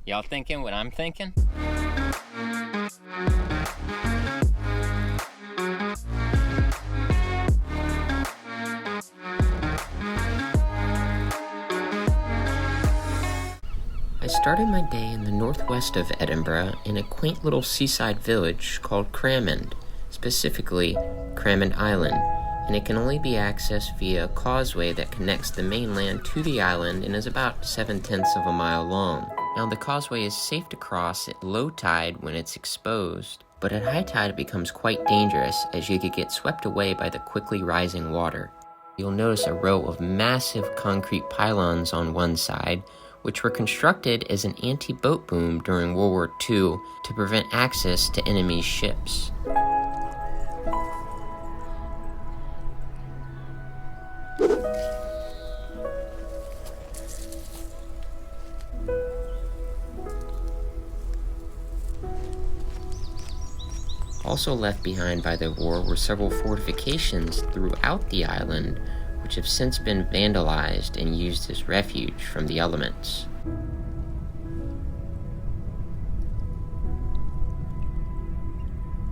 Y'all thinking what I'm thinking? I started my day in the northwest of Edinburgh in a quaint little seaside village called Cramond, specifically Cramond Island, and it can only be accessed via a causeway that connects the mainland to the island and is about 7/10 of a mile long. Now, the causeway is safe to cross at low tide when it's exposed, but at high tide it becomes quite dangerous as you could get swept away by the quickly rising water. You'll notice a row of massive concrete pylons on one side, which were constructed as an anti-boat boom during World War II to prevent access to enemy ships. Also left behind by the war were several fortifications throughout the island, which have since been vandalized and used as refuge from the elements.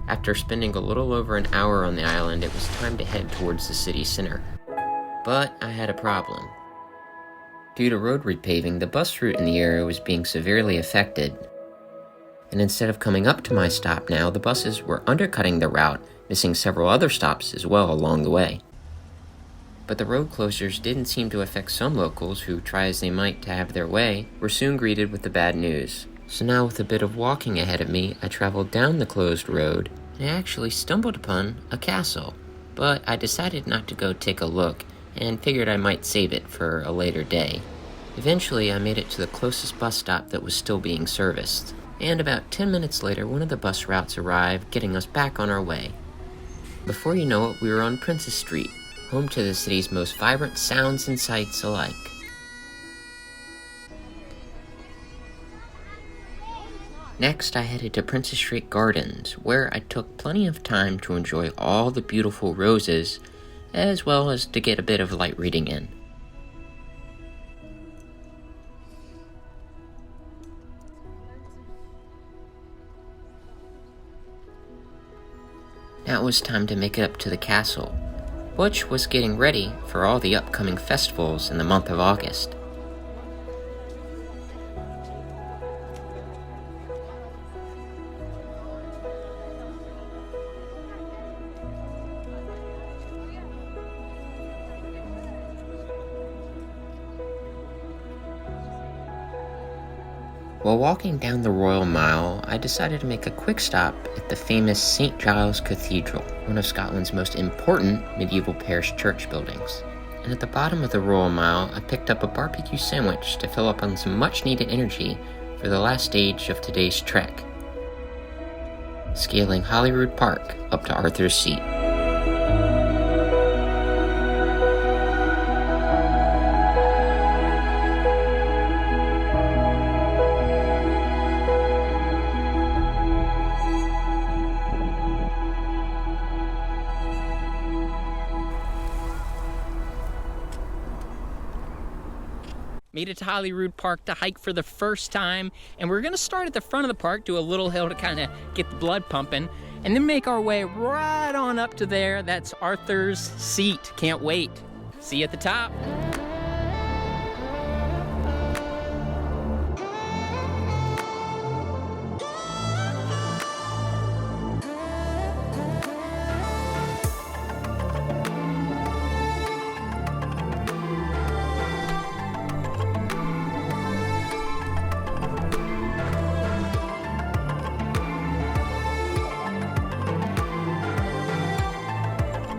After spending a little over an hour on the island, it was time to head towards the city center. But I had a problem. Due to road repaving, the bus route in the area was being severely affected. And instead of coming up to my stop now, the buses were undercutting the route, missing several other stops as well along the way. But the road closures didn't seem to affect some locals who, try as they might to have their way, were soon greeted with the bad news. So now, with a bit of walking ahead of me, I traveled down the closed road and I actually stumbled upon a castle. But I decided not to go take a look and figured I might save it for a later day. Eventually, I made it to the closest bus stop that was still being serviced. And about 10 minutes later, one of the bus routes arrived, getting us back on our way. Before you know it, we were on Princess Street, home to the city's most vibrant sounds and sights alike. Next, I headed to Princess Street Gardens, where I took plenty of time to enjoy all the beautiful roses, as well as to get a bit of light reading in. Now it was time to make it up to the castle, which was getting ready for all the upcoming festivals in the month of August. While walking down the Royal Mile, I decided to make a quick stop at the famous St. Giles Cathedral, one of Scotland's most important medieval parish church buildings. And at the bottom of the Royal Mile, I picked up a barbecue sandwich to fill up on some much-needed energy for the last stage of today's trek, scaling Holyrood Park up to Arthur's Seat. Made it to Holyrood Park to hike for the first time, and we're gonna start at the front of the park, do a little hill to kind of get the blood pumping, and then make our way right on up to there. That's Arthur's Seat. Can't wait. See you at the top.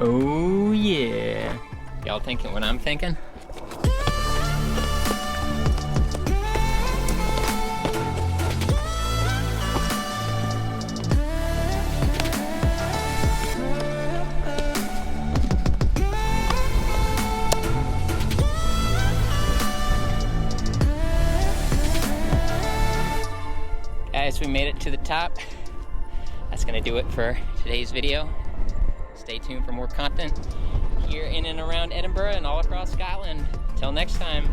Oh yeah. Y'all thinking what I'm thinking? Guys, we made it to the top. That's gonna do it for today's video. Stay tuned for more content here in and around Edinburgh and all across Scotland. Till next time.